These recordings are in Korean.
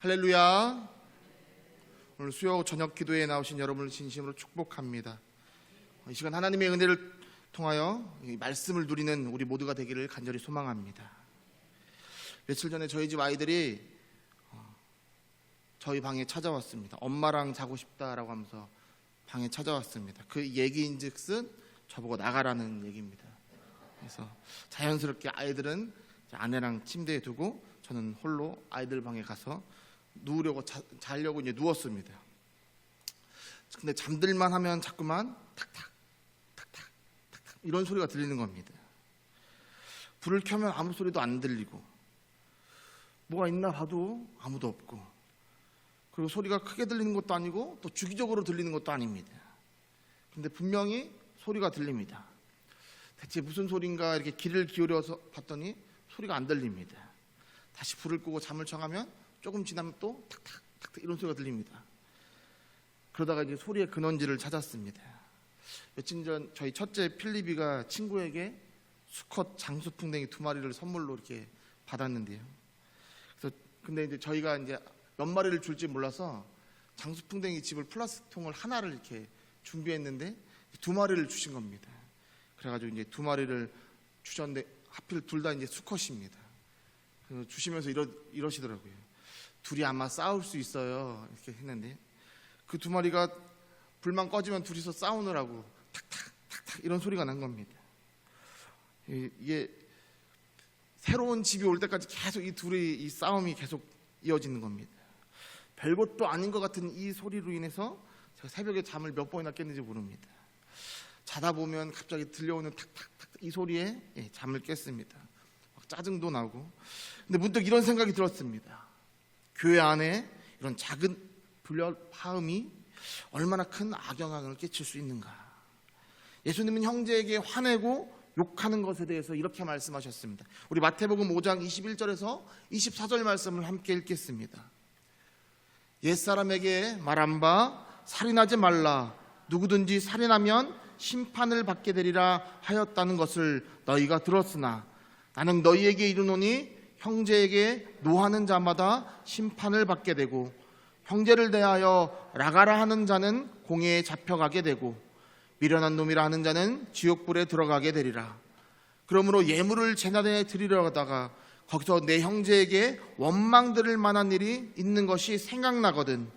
할렐루야. 오늘 수요 저녁 기도에 나오신 여러분을 진심으로 축복합니다. 이 시간 하나님의 은혜를 통하여 이 말씀을 누리는 우리 모두가 되기를 간절히 소망합니다. 며칠 전에 저희 집 아이들이 저희 방에 찾아왔습니다. 엄마랑 자고 싶다라고 하면서 방에 찾아왔습니다. 그 얘기인즉슨 저보고 나가라는 얘기입니다. 그래서 자연스럽게 아이들은 아내랑 침대에 두고 저는 홀로 아이들 방에 가서 누우려고 자려고 이제 누웠습니다. 근데 잠들만 하면 자꾸만 탁탁 탁탁 탁탁 이런 소리가 들리는 겁니다. 불을 켜면 아무 소리도 안 들리고 뭐가 있나 봐도 아무도 없고, 그리고 소리가 크게 들리는 것도 아니고 또 주기적으로 들리는 것도 아닙니다. 근데 분명히 소리가 들립니다. 대체 무슨 소리인가 이렇게 귀를 기울여서 봤더니 소리가 안 들립니다. 다시 불을 끄고 잠을 청하면 조금 지나면 또 탁탁 탁탁 이런 소리가 들립니다. 그러다가 이제 소리의 근원지를 찾았습니다. 며칠 전 저희 첫째 필리비가 친구에게 수컷 장수풍뎅이 2마리를 선물로 이렇게 받았는데요. 그래서 근데 이제 저희가 이제 몇 마리를 줄지 몰라서 장수풍뎅이 집을 플라스틱 통을 하나를 이렇게 준비했는데 2마리를 주신 겁니다. 그래가지고 이제 2마리를 주셨는데 하필 둘 다 이제 수컷입니다. 그래서 주시면서 이러시더라고요. 둘이 아마 싸울 수 있어요. 이렇게 했는데 그 2마리가 불만 꺼지면 둘이서 싸우느라고 탁탁 탁탁 이런 소리가 난 겁니다. 이게 새로운 집이 올 때까지 계속 이 둘의 이 싸움이 계속 이어지는 겁니다. 별것도 아닌 것 같은 이 소리로 인해서 제가 새벽에 잠을 몇 번이나 깼는지 모릅니다. 자다 보면 갑자기 들려오는 탁탁탁 이 소리에 잠을 깼습니다. 막 짜증도 나고. 근데 문득 이런 생각이 들었습니다. 교회 안에 이런 작은 불협화음이 얼마나 큰 악영향을 끼칠 수 있는가. 예수님은 형제에게 화내고 욕하는 것에 대해서 이렇게 말씀하셨습니다. 우리 마태복음 5장 21절에서 24절 말씀을 함께 읽겠습니다. 옛사람에게 말한 바 살인하지 말라. 누구든지 살인하면 심판을 받게 되리라 하였다는 것을 너희가 들었으나 나는 너희에게 이르노니 형제에게 노하는 자마다 심판을 받게 되고 형제를 대하여 나가라 하는 자는 공회에 잡혀가게 되고 미련한 놈이라 하는 자는 지옥불에 들어가게 되리라. 그러므로 예물을 제단에 드리려 하다가 거기서 내 형제에게 원망 들을 만한 일이 있는 것이 생각나거든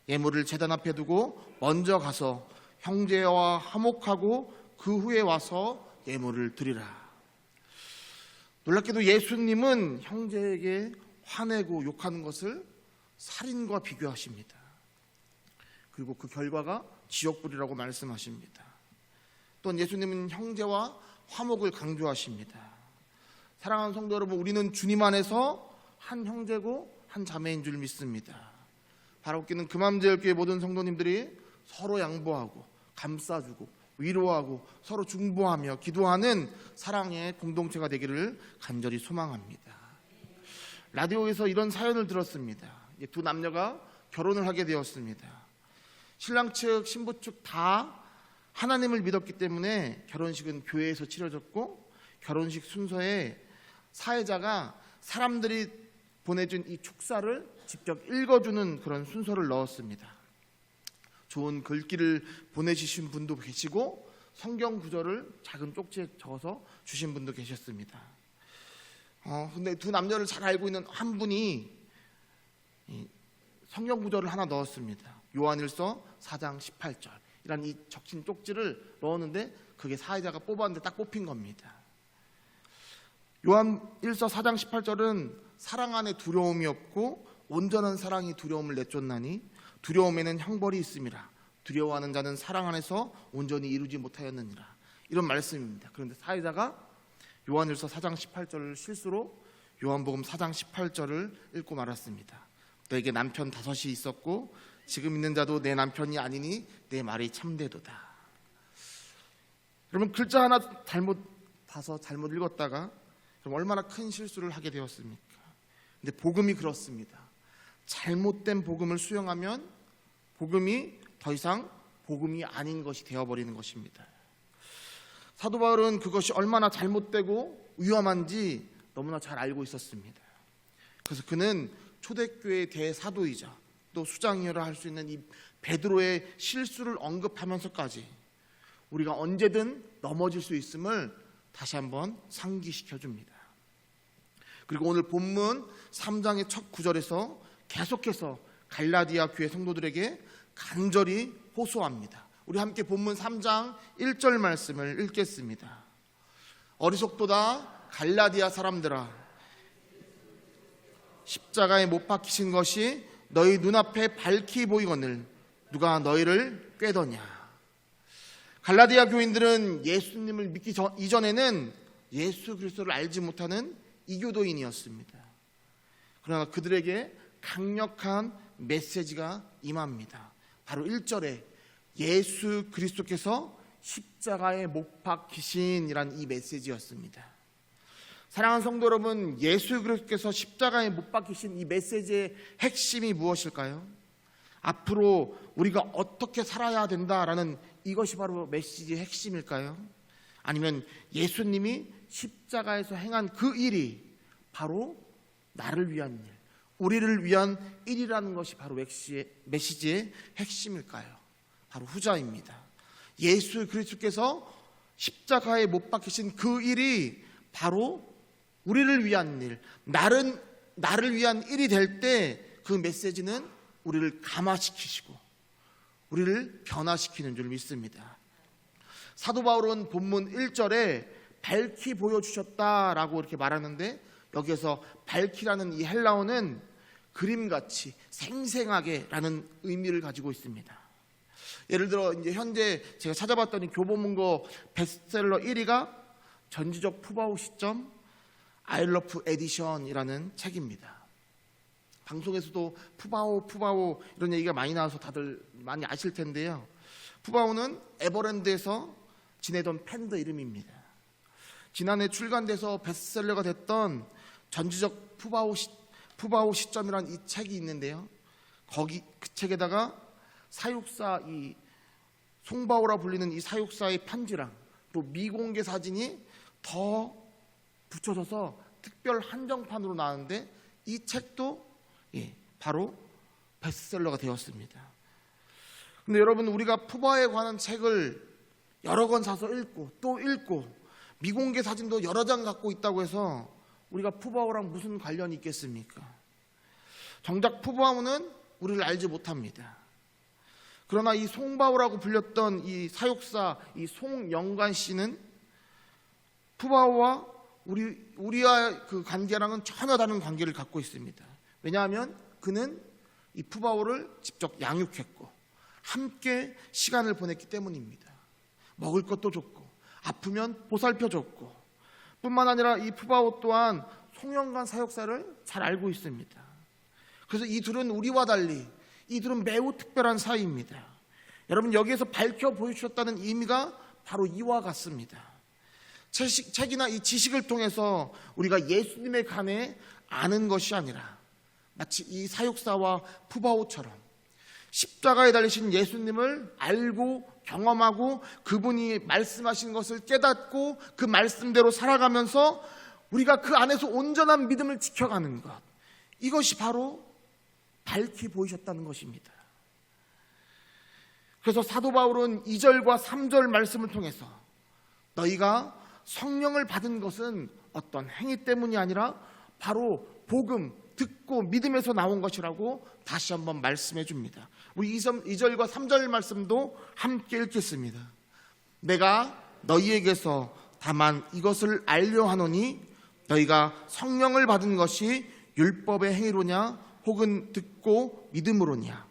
예물을 제단 앞에 두고 먼저 가서 형제와 화목하고 그 후에 와서 예물을 드리라. 놀랍게도 예수님은 형제에게 화내고 욕하는 것을 살인과 비교하십니다. 그리고 그 결과가 지옥불이라고 말씀하십니다. 또 예수님은 형제와 화목을 강조하십니다. 사랑하는 성도 여러분, 우리는 주님 안에서 한 형제고 한 자매인 줄 믿습니다. 바라옵기는 금암제일교회 모든 성도님들이 서로 양보하고 감싸주고 위로하고 서로 중보하며 기도하는 사랑의 공동체가 되기를 간절히 소망합니다. 라디오에서 이런 사연을 들었습니다. 두 남녀가 결혼을 하게 되었습니다. 신랑 측 신부 측 다 하나님을 믿었기 때문에 결혼식은 교회에서 치러졌고 결혼식 순서에 사회자가 사람들이 보내준 이 축사를 직접 읽어주는 그런 순서를 넣었습니다. 좋은 글귀를 보내주신 분도 계시고 성경 구절을 작은 쪽지에 적어서 주신 분도 계셨습니다. 근데 두 남녀를 잘 알고 있는 한 분이 성경 구절을 하나 넣었습니다. 요한일서 4장 18절 이란 이 적힌 쪽지를 넣었는데 그게 사회자가 뽑았는데 딱 뽑힌 겁니다. 요한일서 4장 18절은 사랑 안에 두려움이 없고 온전한 사랑이 두려움을 내쫓나니 두려움에는 형벌이 있음이라. 두려워하는 자는 사랑 안에서 온전히 이루지 못하였느니라. 이런 말씀입니다. 그런데 사회자가 요한일서 4장 18절을 실수로 요한복음 4장 18절을 읽고 말았습니다. 너에게 남편 5이 있었고 지금 있는 자도 내 남편이 아니니 내 말이 참되도다. 여러분, 글자 하나 잘못 봐서 잘못 읽었다가 그럼 얼마나 큰 실수를 하게 되었습니까? 근데 복음이 그렇습니다. 잘못된 복음을 수용하면 복음이 더 이상 복음이 아닌 것이 되어버리는 것입니다. 사도 바울은 그것이 얼마나 잘못되고 위험한지 너무나 잘 알고 있었습니다. 그래서 그는 초대교회 대사도이자 또 수장이라 할 수 있는 이 베드로의 실수를 언급하면서까지 우리가 언제든 넘어질 수 있음을 다시 한번 상기시켜 줍니다. 그리고 오늘 본문 3장의 첫 구절에서 계속해서 갈라디아 교회 성도들에게 간절히 호소합니다. 우리 함께 본문 3장 1절 말씀을 읽겠습니다. 어리석도다 갈라디아 사람들아, 십자가에 못 박히신 것이 너희 눈앞에 밝히 보이거늘 누가 너희를 꾀더냐. 갈라디아 교인들은 예수님을 믿기 이전에는 예수 그리스도를 알지 못하는 이교도인이었습니다. 그러나 그들에게 강력한 메시지가 임합니다. 바로 1절에 예수 그리스도께서 십자가에 못 박히신이란 이 메시지였습니다. 사랑하는 성도 여러분, 예수 그리스도께서 십자가에 못 박히신 이 메시지의 핵심이 무엇일까요? 앞으로 우리가 어떻게 살아야 된다라는 이것이 바로 메시지의 핵심일까요? 아니면 예수님이 십자가에서 행한 그 일이 바로 나를 위한 일, 우리를 위한 일이라는 것이 바로 메시지의 핵심일까요? 바로 후자입니다. 예수 그리스도께서 십자가에 못 박히신 그 일이 바로 우리를 위한 일, 나를 위한 일이 될 때 그 메시지는 우리를 감화시키시고 우리를 변화시키는 줄 믿습니다. 사도 바울은 본문 1절에 밝히 보여주셨다라고 이렇게 말하는데, 여기에서 밝히라는 이 헬라어는 그림같이 생생하게 라는 의미를 가지고 있습니다. 예를 들어 이제 현재 제가 찾아봤더니 교보문고 베스트셀러 1위가 전지적 푸바오 시점 아일러프 에디션이라는 책입니다. 방송에서도 푸바오 이런 얘기가 많이 나와서 다들 많이 아실 텐데요. 푸바오는 에버랜드에서 지내던 팬더 이름입니다. 지난해 출간돼서 베스트셀러가 됐던 전지적 푸바오 시점이라는 이 책이 있는데요. 거기 그 책에다가 사육사 이 송바오라 불리는 이 사육사의 편지랑 또 미공개 사진이 더 붙여져서 특별 한정판으로 나왔는데 이 책도 바로 베스트셀러가 되었습니다. 근데 여러분, 우리가 푸바오에 관한 책을 여러 권 사서 읽고 또 읽고 미공개 사진도 여러 장 갖고 있다고 해서 우리가 푸바오랑 무슨 관련이 있겠습니까? 정작 푸바오는 우리를 알지 못합니다. 그러나 이 송바오라고 불렸던 이 사육사 이 송영관 씨는 푸바오와 우리와 그 관계랑은 전혀 다른 관계를 갖고 있습니다. 왜냐하면 그는 이 푸바오를 직접 양육했고 함께 시간을 보냈기 때문입니다. 먹을 것도 줬고 아프면 보살펴줬고, 뿐만 아니라 이 푸바오 또한 송영관 사육사를 잘 알고 있습니다. 그래서 이 둘은 우리와 달리 이 둘은 매우 특별한 사이입니다. 여러분, 여기에서 밝혀 보여주셨다는 의미가 바로 이와 같습니다. 책이나 이 지식을 통해서 우리가 예수님에 관해 아는 것이 아니라 마치 이 사육사와 푸바오처럼 십자가에 달리신 예수님을 알고 경험하고 그분이 말씀하신 것을 깨닫고 그 말씀대로 살아가면서 우리가 그 안에서 온전한 믿음을 지켜가는 것, 이것이 바로 밝히 보이셨다는 것입니다. 그래서 사도 바울은 2절과 3절 말씀을 통해서 너희가 성령을 받은 것은 어떤 행위 때문이 아니라 바로 복음, 듣고 믿음에서 나온 것이라고 다시 한번 말씀해 줍니다. 우리 2절과 3절 말씀도 함께 읽겠습니다. 내가 너희에게서 다만 이것을 알려 하노니 너희가 성령을 받은 것이 율법의 행위로냐 혹은 듣고 믿음으로냐.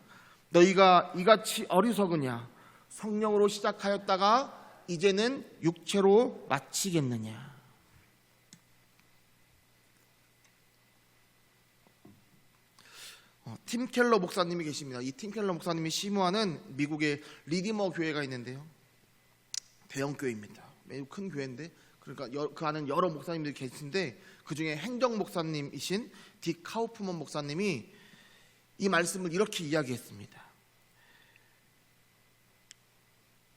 너희가 이같이 어리석으냐. 성령으로 시작하였다가 이제는 육체로 마치겠느냐. 팀 켈러 목사님이 계십니다. 이 팀 켈러 목사님이 심우하는 미국의 리디머 교회가 있는데요. 대형 교회입니다. 매우 큰 교회인데, 그러니까 그 안에 여러 목사님들이 계신데 그 중에 행정 목사님이신 딕 카우프먼 목사님이 이 말씀을 이렇게 이야기했습니다.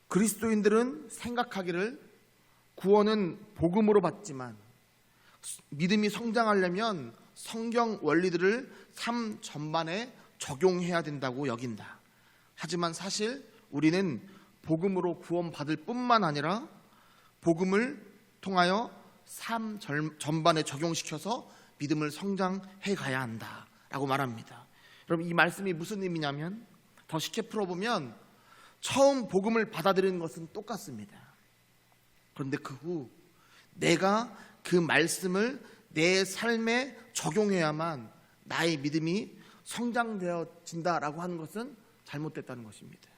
그리스도인들은 생각하기를 구원은 복음으로 받지만 믿음이 성장하려면 성경 원리들을 삶 전반에 적용해야 된다고 여긴다. 하지만 사실 우리는 복음으로 구원받을 뿐만 아니라 복음을 통하여 삶 전반에 적용시켜서 믿음을 성장해 가야 한다라고 말합니다. 여러분, 이 말씀이 무슨 의미냐면, 더 쉽게 풀어보면 처음 복음을 받아들이는 것은 똑같습니다. 그런데 그 후 내가 그 말씀을 내 삶에 적용해야만 나의 믿음이 성장되어진다라고 하는 것은 잘못됐다는 것입니다.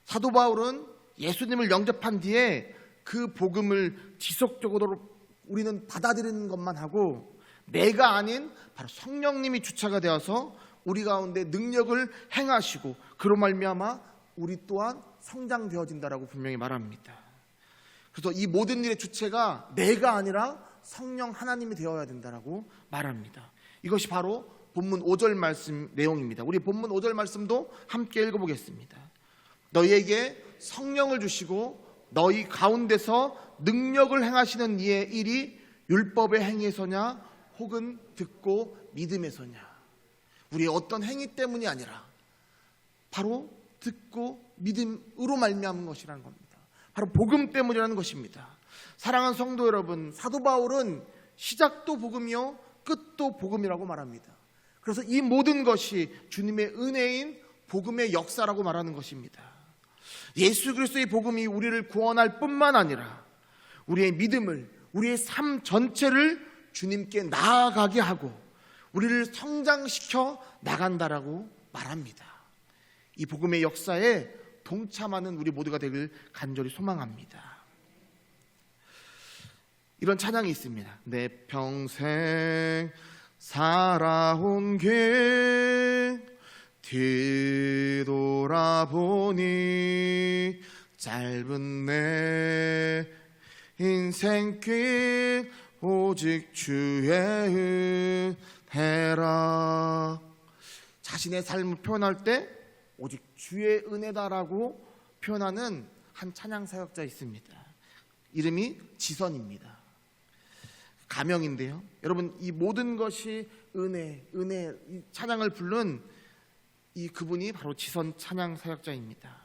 사도 바울은 예수님을 영접한 뒤에 그 복음을 지속적으로 우리는 받아들이는 것만 하고, 내가 아닌 바로 성령님이 주체가 되어서 우리 가운데 능력을 행하시고 그로 말미암아 우리 또한 성장되어진다라고 분명히 말합니다. 그래서 이 모든 일의 주체가 내가 아니라 성령 하나님이 되어야 된다라고 말합니다. 이것이 바로 본문 5절 말씀 내용입니다. 우리 본문 5절 말씀도 함께 읽어보겠습니다. 너희에게 성령을 주시고 너희 가운데서 능력을 행하시는 이의 일이 율법의 행위에서냐 혹은 듣고 믿음에서냐. 우리의 어떤 행위 때문이 아니라 바로 듣고 믿음으로 말미암은 것이라는 겁니다. 바로 복음 때문이라는 것입니다. 사랑하는 성도 여러분, 사도 바울은 시작도 복음이요 끝도 복음이라고 말합니다. 그래서 이 모든 것이 주님의 은혜인 복음의 역사라고 말하는 것입니다. 예수 그리스도의 복음이 우리를 구원할 뿐만 아니라 우리의 믿음을, 우리의 삶 전체를 주님께 나아가게 하고 우리를 성장시켜 나간다라고 말합니다. 이 복음의 역사에 동참하는 우리 모두가 되길 간절히 소망합니다. 이런 찬양이 있습니다. 내 평생 살아온 길 뒤돌아보니 짧은 내 인생길 오직 주의 은혜라. 자신의 삶을 표현할 때 오직 주의 은혜다라고 표현하는 한 찬양 사역자 있습니다. 이름이 지선입니다. 가명인데요. 여러분, 이 모든 것이 은혜, 이 찬양을 부른 이 그분이 바로 지선 찬양 사역자입니다.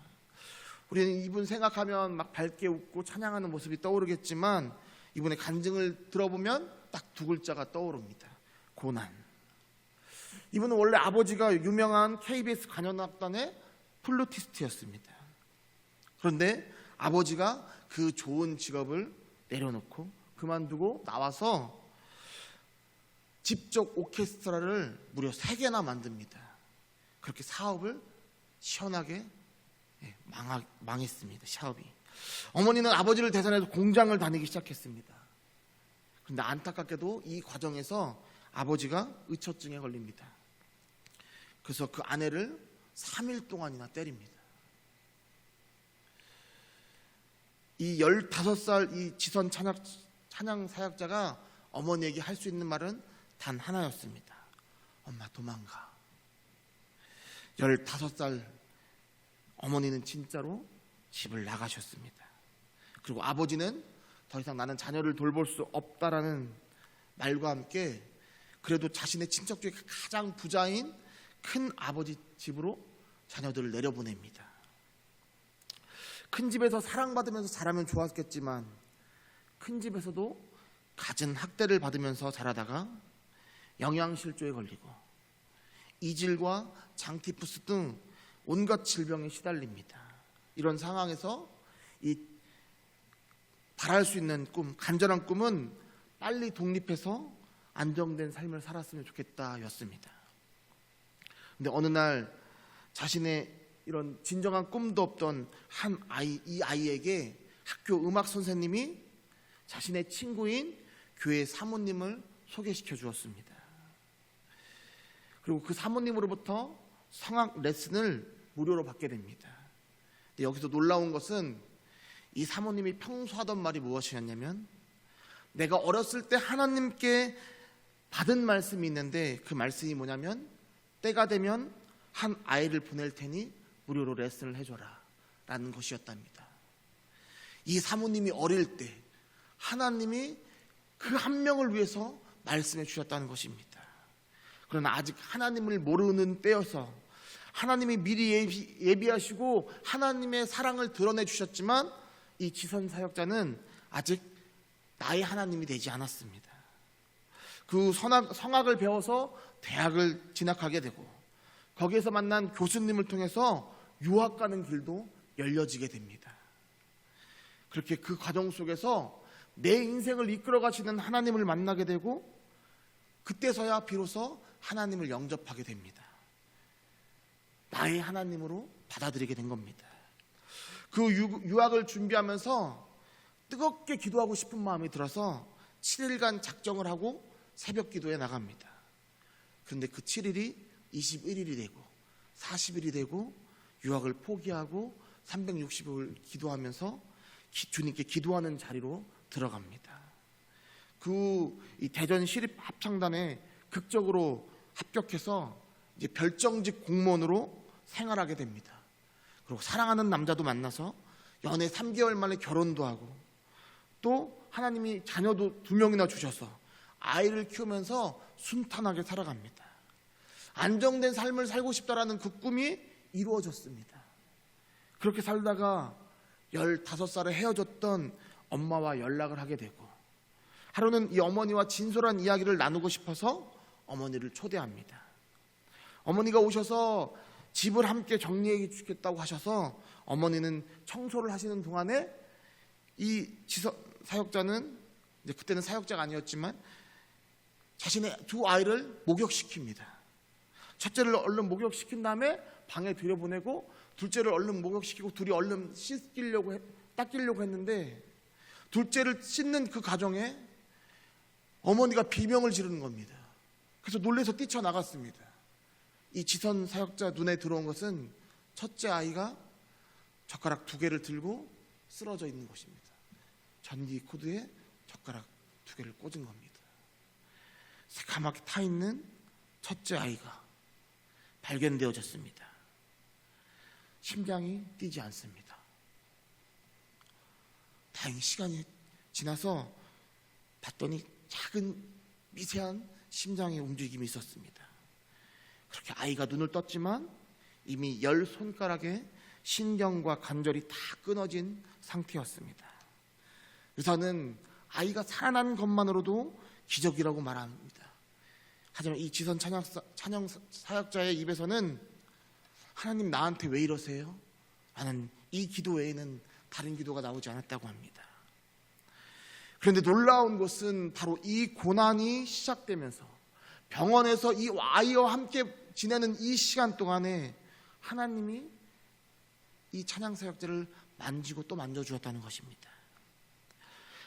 우리는 이분 생각하면 막 밝게 웃고 찬양하는 모습이 떠오르겠지만 이분의 간증을 들어보면 딱 두 글자가 떠오릅니다. 고난. 이분은 원래 아버지가 유명한 KBS 관현악단의 플루티스트였습니다. 그런데 아버지가 그 좋은 직업을 내려놓고 그만두고 나와서 직접 오케스트라를 무려 3개나 만듭니다. 그렇게 사업을 시원하게 망했습니다. 사업이. 어머니는 아버지를 대신해서 공장을 다니기 시작했습니다. 그런데 안타깝게도 이 과정에서 아버지가 의처증에 걸립니다. 그래서 그 아내를 3일 동안이나 때립니다. 이 15살 이 지선 찬양 사역자가 어머니에게 할 수 있는 말은 단 하나였습니다. 엄마 도망가. 15살 어머니는 진짜로 집을 나가셨습니다. 그리고 아버지는 더 이상 나는 자녀를 돌볼 수 없다라는 말과 함께 그래도 자신의 친척 중에 가장 부자인 큰 아버지 집으로 자녀들을 내려보냅니다. 큰 집에서 사랑받으면서 자라면 좋았겠지만 큰 집에서도 갖은 학대를 받으면서 자라다가 영양실조에 걸리고 이질과 장티푸스 등 온갖 질병에 시달립니다. 이런 상황에서 이 바랄 수 있는 꿈, 간절한 꿈은 빨리 독립해서 안정된 삶을 살았으면 좋겠다였습니다. 근데 어느 날 자신의 이런 진정한 꿈도 없던 이 아이에게 학교 음악 선생님이 자신의 친구인 교회 사모님을 소개시켜 주었습니다. 그리고 그 사모님으로부터 성악 레슨을 무료로 받게 됩니다. 근데 여기서 놀라운 것은 이 사모님이 평소 하던 말이 무엇이었냐면, 내가 어렸을 때 하나님께 받은 말씀이 있는데 그 말씀이 뭐냐면, 때가 되면 한 아이를 보낼 테니 무료로 레슨을 해줘라 라는 것이었답니다. 이 사모님이 어릴 때 하나님이 그 한 명을 위해서 말씀해 주셨다는 것입니다. 그러나 아직 하나님을 모르는 때여서 하나님이 미리 예비하시고 하나님의 사랑을 드러내 주셨지만 이 지선 사역자는 아직 나의 하나님이 되지 않았습니다. 그 성악을 배워서 대학을 진학하게 되고 거기에서 만난 교수님을 통해서 유학 가는 길도 열려지게 됩니다. 그렇게 그 과정 속에서 내 인생을 이끌어 가시는 하나님을 만나게 되고 그때서야 비로소 하나님을 영접하게 됩니다. 나의 하나님으로 받아들이게 된 겁니다. 그 유학을 준비하면서 뜨겁게 기도하고 싶은 마음이 들어서 7일간 작정을 하고 새벽 기도에 나갑니다. 그런데 그 7일이 21일이 되고 40일이 되고 유학을 포기하고 360일 기도하면서 주님께 기도하는 자리로 들어갑니다. 이 대전 시립 합창단에 극적으로 합격해서 이제 별정직 공무원으로 생활하게 됩니다. 그리고 사랑하는 남자도 만나서 연애 3개월 만에 결혼도 하고 또 하나님이 자녀도 2명이나 주셔서 아이를 키우면서 순탄하게 살아갑니다. 안정된 삶을 살고 싶다라는 그 꿈이 이루어졌습니다. 그렇게 살다가 15살에 헤어졌던 엄마와 연락을 하게 되고 하루는 이 어머니와 진솔한 이야기를 나누고 싶어서 어머니를 초대합니다. 어머니가 오셔서 집을 함께 정리해 주겠다고 하셔서 어머니는 청소를 하시는 동안에 이 사역자는 이제 그때는 사역자가 아니었지만 자신의 2 아이를 목욕시킵니다. 첫째를 얼른 목욕시킨 다음에 방에 들여보내고 둘째를 얼른 목욕시키고 둘이 얼른 닦이려고 했는데 둘째를 씻는 그 과정에 어머니가 비명을 지르는 겁니다. 그래서 놀라서 뛰쳐나갔습니다. 이 지선 사역자 눈에 들어온 것은 첫째 아이가 젓가락 2개를 들고 쓰러져 있는 것입니다. 전기 코드에 젓가락 2개를 꽂은 겁니다. 새카맣게 타있는 첫째 아이가 발견되어졌습니다. 심장이 뛰지 않습니다. 다행히 시간이 지나서 봤더니 작은 미세한 심장의 움직임이 있었습니다. 그렇게 아이가 눈을 떴지만 이미 10손가락의 신경과 관절이 다 끊어진 상태였습니다. 의사는 아이가 살아난 것만으로도 기적이라고 말합니다. 하지만 이 지선 찬양 사역자의 입에서는 하나님 나한테 왜 이러세요? 라는 이 기도 외에는 다른 기도가 나오지 않았다고 합니다. 그런데 놀라운 것은 바로 이 고난이 시작되면서 병원에서 이 아이와 함께 지내는 이 시간 동안에 하나님이 이 찬양사역자를 만지고 또 만져주었다는 것입니다.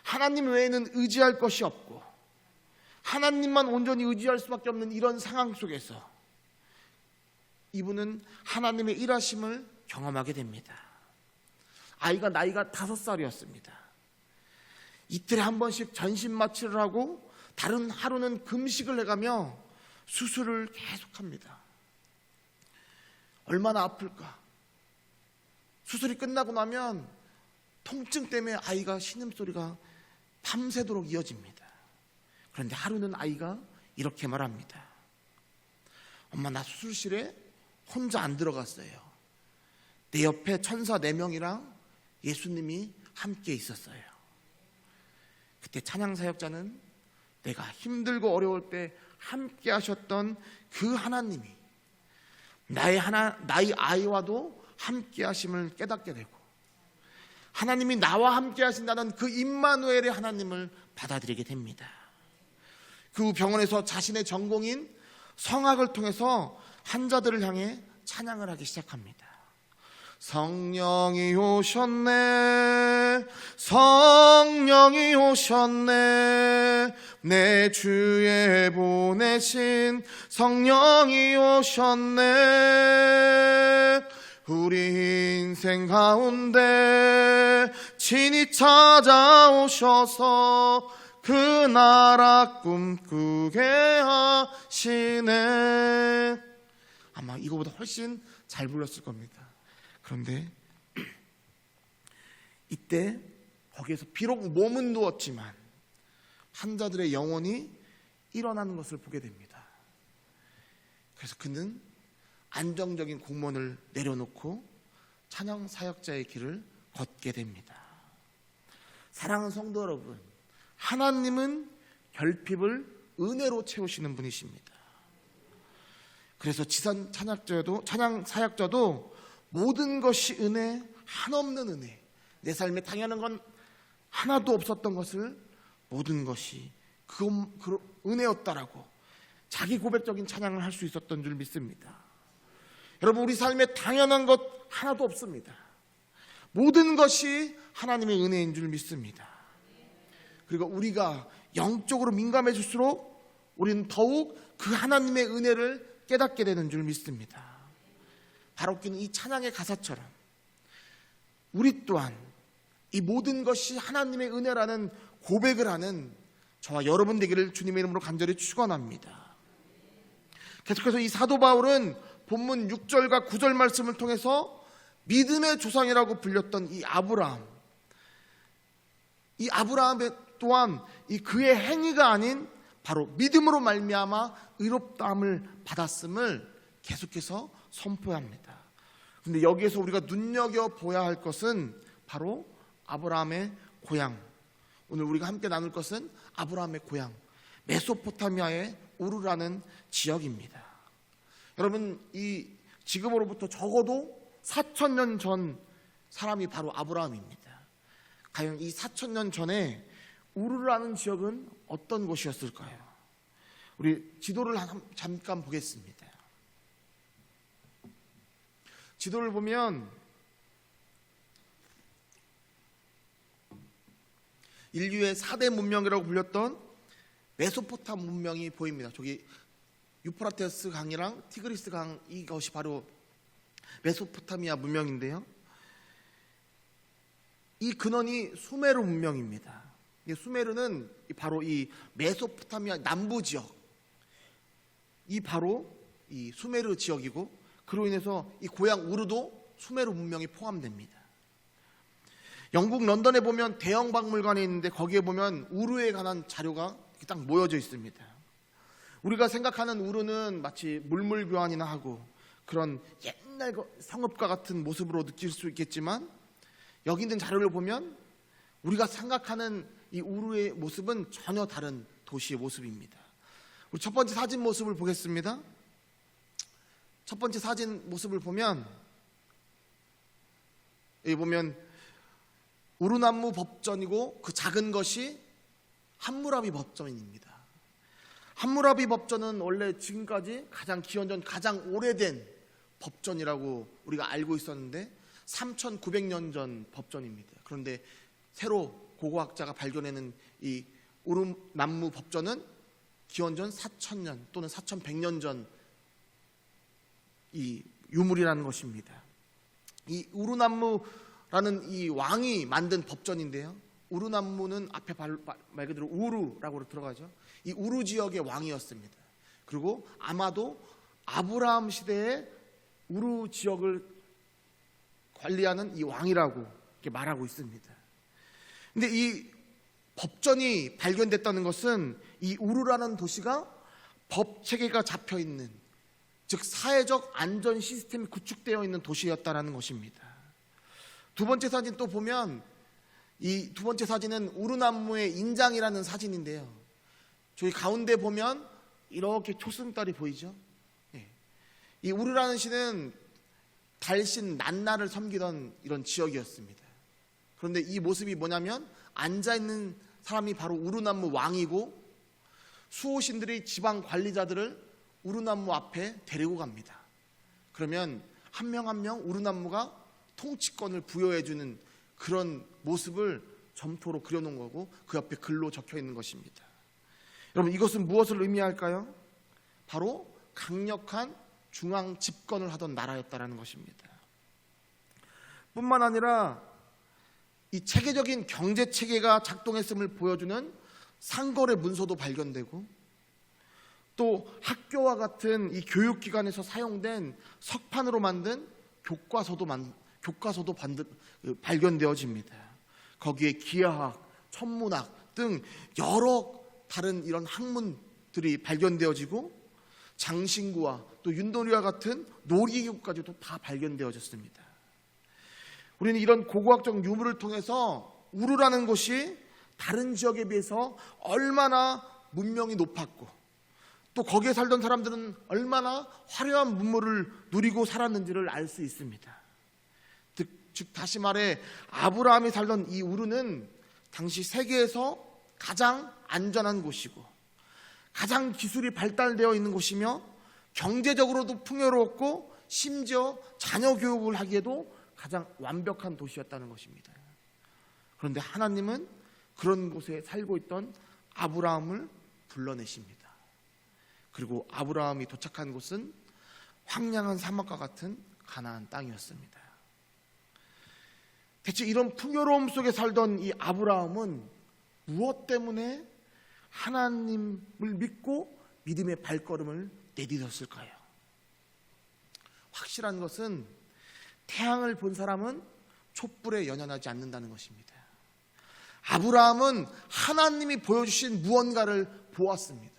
하나님 외에는 의지할 것이 없고 하나님만 온전히 의지할 수밖에 없는 이런 상황 속에서 이분은 하나님의 일하심을 경험하게 됩니다. 아이가 나이가 5살이었습니다. 이틀에 한 번씩 전신마취를 하고 다른 하루는 금식을 해가며 수술을 계속합니다. 얼마나 아플까? 수술이 끝나고 나면 통증 때문에 아이가 신음소리가 밤새도록 이어집니다. 그런데 하루는 아이가 이렇게 말합니다. 엄마, 나 수술실에 혼자 안 들어갔어요. 내 옆에 천사 4명이랑 예수님이 함께 있었어요. 그때 찬양사역자는 내가 힘들고 어려울 때 함께 하셨던 그 하나님이 나의 아이와도 함께 하심을 깨닫게 되고 하나님이 나와 함께 하신다는 그 임마누엘의 하나님을 받아들이게 됩니다. 그 병원에서 자신의 전공인 성악을 통해서 환자들을 향해 찬양을 하기 시작합니다. 성령이 오셨네, 성령이 오셨네, 내 주에 보내신 성령이 오셨네. 우리 인생 가운데 친히 찾아오셔서 그 나라 꿈꾸게 하시네. 아마 이거보다 훨씬 잘 불렀을 겁니다. 그런데 이때 거기에서 비록 몸은 누웠지만 환자들의 영혼이 일어나는 것을 보게 됩니다. 그래서 그는 안정적인 공무원을 내려놓고 찬양 사역자의 길을 걷게 됩니다. 사랑하는 성도 여러분, 하나님은 결핍을 은혜로 채우시는 분이십니다. 그래서 지선 찬양 사역자도 모든 것이 은혜, 한없는 은혜, 내 삶에 당연한 건 하나도 없었던 것을 모든 것이 그 은혜였다라고 자기 고백적인 찬양을 할 수 있었던 줄 믿습니다. 여러분, 우리 삶에 당연한 것 하나도 없습니다. 모든 것이 하나님의 은혜인 줄 믿습니다. 그리고 우리가 영적으로 민감해질수록 우리는 더욱 그 하나님의 은혜를 깨닫게 되는 줄 믿습니다. 바로 이 찬양의 가사처럼 우리 또한 이 모든 것이 하나님의 은혜라는 고백을 하는 저와 여러분 되기를 주님의 이름으로 간절히 축원합니다. 계속해서 이 사도 바울은 본문 6절과 9절 말씀을 통해서 믿음의 조상이라고 불렸던 이 아브라함 또한 이 그의 행위가 아닌 바로 믿음으로 말미암아 의롭다함을 받았음을 계속해서 선포합니다. 그런데 여기에서 우리가 눈여겨봐야 할 것은 바로 아브라함의 고향, 오늘 우리가 함께 나눌 것은 아브라함의 고향 메소포타미아의 우르라는 지역입니다. 여러분, 이 지금으로부터 적어도 4,000년 전 사람이 바로 아브라함입니다. 과연 이 4,000년 전에 우르라는 지역은 어떤 곳이었을까요? 우리 지도를 잠깐 보겠습니다. 지도를 보면 인류의 4대 문명이라고 불렸던 메소포타미아 문명이 보입니다. 저기 유프라테스 강이랑 티그리스 강, 이것이 바로 메소포타미아 문명인데요. 이 근원이 수메르 문명입니다. 수메르는 바로 이 메소포타미아 남부 지역, 이 바로 이 수메르 지역이고, 그로 인해서 이 고향 우르도 수메르 문명이 포함됩니다. 영국 런던에 보면 대형 박물관이 있는데 거기에 보면 우르에 관한 자료가 딱 모여져 있습니다. 우리가 생각하는 우르는 마치 물물교환이나 하고 그런 옛날 성읍과 같은 모습으로 느낄 수 있겠지만, 여기 있는 자료를 보면 우리가 생각하는 이 우르의 모습은 전혀 다른 도시의 모습입니다. 우리 첫 번째 사진 모습을 보겠습니다. 첫 번째 사진 모습을 보면 여기 보면 우르남무 법전이고 그 작은 것이 함무라비 법전입니다. 함무라비 법전은 원래 지금까지 가장 기원전 가장 오래된 법전이라고 우리가 알고 있었는데 3,900년 전 법전입니다. 그런데 새로 고고학자가 발견해낸 이 우르남무 법전은 기원전 4,000년 또는 4,100년 전 이 유물이라는 것입니다. 이 우르남무라는 이 왕이 만든 법전인데요. 우르남무는 앞에 말 그대로 우르라고 들어가죠. 이 우르 지역의 왕이었습니다. 그리고 아마도 아브라함 시대에 우르 지역을 관리하는 이 왕이라고 이렇게 말하고 있습니다. 근데 이 법전이 발견됐다는 것은 이 우르라는 도시가 법 체계가 잡혀 있는, 즉 사회적 안전 시스템이 구축되어 있는 도시였다라는 것입니다. 두 번째 사진 또 보면 이 두 번째 사진은 우르남무의 인장이라는 사진인데요. 저기 가운데 보면 이렇게 초승달이 보이죠. 이 우르라는 시는 달신 난나를 섬기던 이런 지역이었습니다. 그런데 이 모습이 뭐냐면 앉아있는 사람이 바로 우르남무 왕이고 수호신들이 지방 관리자들을 우르남무 앞에 데리고 갑니다. 그러면 한 명 한 명 우르남무가 통치권을 부여해주는 그런 모습을 점토로 그려놓은 거고 그 옆에 글로 적혀 있는 것입니다. 여러분, 이것은 무엇을 의미할까요? 바로 강력한 중앙 집권을 하던 나라였다라는 것입니다. 뿐만 아니라 이 체계적인 경제 체계가 작동했음을 보여주는 상거래 문서도 발견되고, 또 학교와 같은 이 교육기관에서 사용된 석판으로 만든 교과서도 발견되어집니다. 거기에 기하학, 천문학 등 여러 다른 이런 학문 것들이 발견되어지고 장신구와 또 윷놀이와 같은 놀이기구까지도 다 발견되어졌습니다. 우리는 이런 고고학적 유물을 통해서 우르라는 곳이 다른 지역에 비해서 얼마나 문명이 높았고 또 거기에 살던 사람들은 얼마나 화려한 문물을 누리고 살았는지를 알 수 있습니다. 즉 다시 말해 아브라함이 살던 이 우르는 당시 세계에서 가장 안전한 곳이고 가장 기술이 발달되어 있는 곳이며 경제적으로도 풍요로웠고 심지어 자녀 교육을 하기에도 가장 완벽한 도시였다는 것입니다. 그런데 하나님은 그런 곳에 살고 있던 아브라함을 불러내십니다. 그리고 아브라함이 도착한 곳은 황량한 사막과 같은 가나안 땅이었습니다. 대체 이런 풍요로움 속에 살던 이 아브라함은 무엇 때문에 하나님을 믿고 믿음의 발걸음을 내딛었을까요? 확실한 것은 태양을 본 사람은 촛불에 연연하지 않는다는 것입니다. 아브라함은 하나님이 보여주신 무언가를 보았습니다.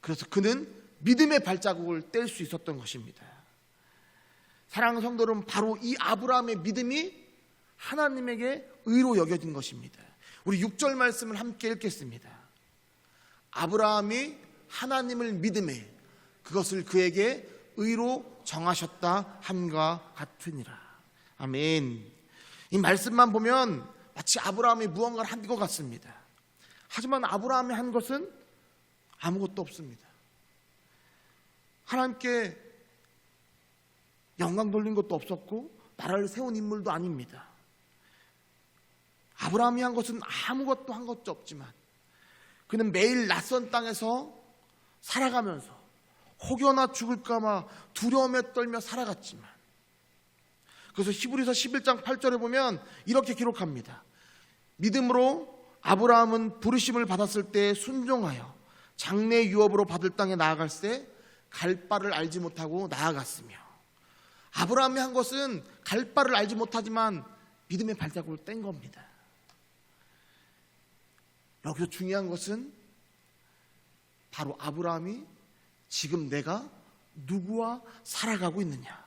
그래서 그는 믿음의 발자국을 뗄 수 있었던 것입니다. 사랑하는 성도 여러분, 바로 이 아브라함의 믿음이 하나님에게 의로 여겨진 것입니다. 우리 6절 말씀을 함께 읽겠습니다. 아브라함이 하나님을 믿음에 그것을 그에게 의로 정하셨다 함과 같으니라. 아멘. 이 말씀만 보면 마치 아브라함이 무언가를 한 것 같습니다. 하지만 아브라함이 한 것은 아무것도 없습니다. 하나님께 영광 돌린 것도 없었고 나라를 세운 인물도 아닙니다. 아브라함이 한 것은 아무것도 한 것도 없지만 그는 매일 낯선 땅에서 살아가면서 혹여나 죽을까봐 두려움에 떨며 살아갔지만, 그래서 히브리서 11장 8절에 보면 이렇게 기록합니다. 믿음으로 아브라함은 부르심을 받았을 때 순종하여 장래 유업으로 받을 땅에 나아갈새 갈 바를 알지 못하고 나아갔으며, 아브라함이 한 것은 갈 바를 알지 못하지만 믿음의 발자국을 뗀 겁니다. 여기서 중요한 것은 바로 아브라함이 지금 내가 누구와 살아가고 있느냐,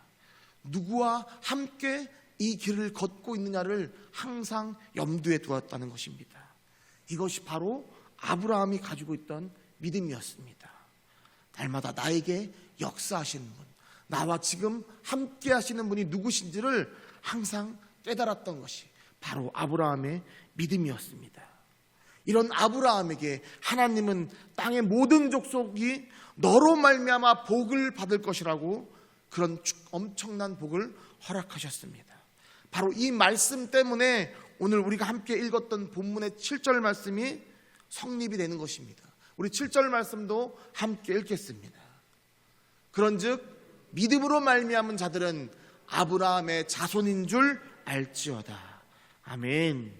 누구와 함께 이 길을 걷고 있느냐를 항상 염두에 두었다는 것입니다. 이것이 바로 아브라함이 가지고 있던 믿음이었습니다. 날마다 나에게 역사하시는 분, 나와 지금 함께 하시는 분이 누구신지를 항상 깨달았던 것이 바로 아브라함의 믿음이었습니다. 이런 아브라함에게 하나님은 땅의 모든 족속이 너로 말미암아 복을 받을 것이라고 그런 엄청난 복을 허락하셨습니다. 바로 이 말씀 때문에 오늘 우리가 함께 읽었던 본문의 7절 말씀이 성립이 되는 것입니다. 우리 7절 말씀도 함께 읽겠습니다. 그런즉 믿음으로 말미암은 자들은 아브라함의 자손인 줄 알지어다. 아멘.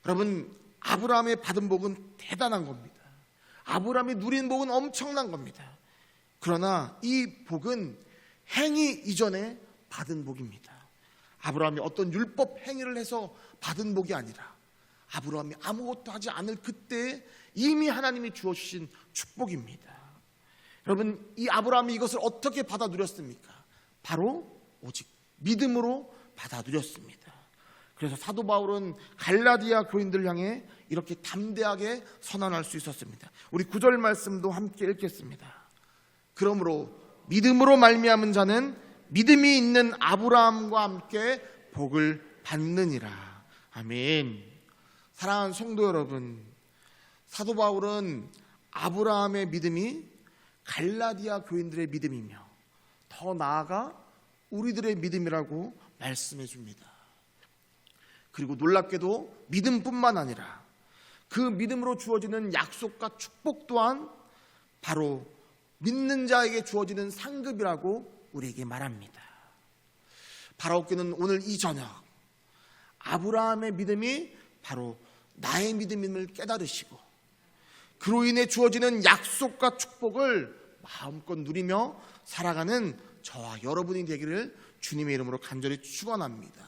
여러분, 아브라함의 받은 복은 대단한 겁니다. 아브라함이 누린 복은 엄청난 겁니다. 그러나 이 복은 행위 이전에 받은 복입니다. 아브라함이 어떤 율법 행위를 해서 받은 복이 아니라 아브라함이 아무것도 하지 않을 그때에 이미 하나님이 주어주신 축복입니다. 여러분, 이 아브라함이 이것을 어떻게 받아 누렸습니까? 바로 오직 믿음으로 받아 누렸습니다. 그래서 사도 바울은 갈라디아 교인들을 향해 이렇게 담대하게 선언할 수 있었습니다. 우리 9절 말씀도 함께 읽겠습니다. 그러므로 믿음으로 말미암은 자는 믿음이 있는 아브라함과 함께 복을 받느니라. 아멘. 사랑하는 성도 여러분, 사도 바울은 아브라함의 믿음이 갈라디아 교인들의 믿음이며 더 나아가 우리들의 믿음이라고 말씀해 줍니다. 그리고 놀랍게도 믿음뿐만 아니라 그 믿음으로 주어지는 약속과 축복 또한 바로 믿는 자에게 주어지는 상급이라고 우리에게 말합니다. 바라옵기는 오늘 이 저녁 아브라함의 믿음이 바로 나의 믿음임을 깨달으시고 그로 인해 주어지는 약속과 축복을 마음껏 누리며 살아가는 저와 여러분이 되기를 주님의 이름으로 간절히 축원합니다.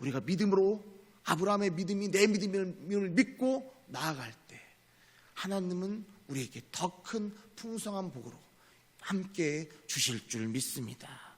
우리가 믿음으로 아브라함의 믿음이 내 믿음을 믿고 나아갈 때 하나님은 우리에게 더 큰 풍성한 복으로 함께 주실 줄 믿습니다.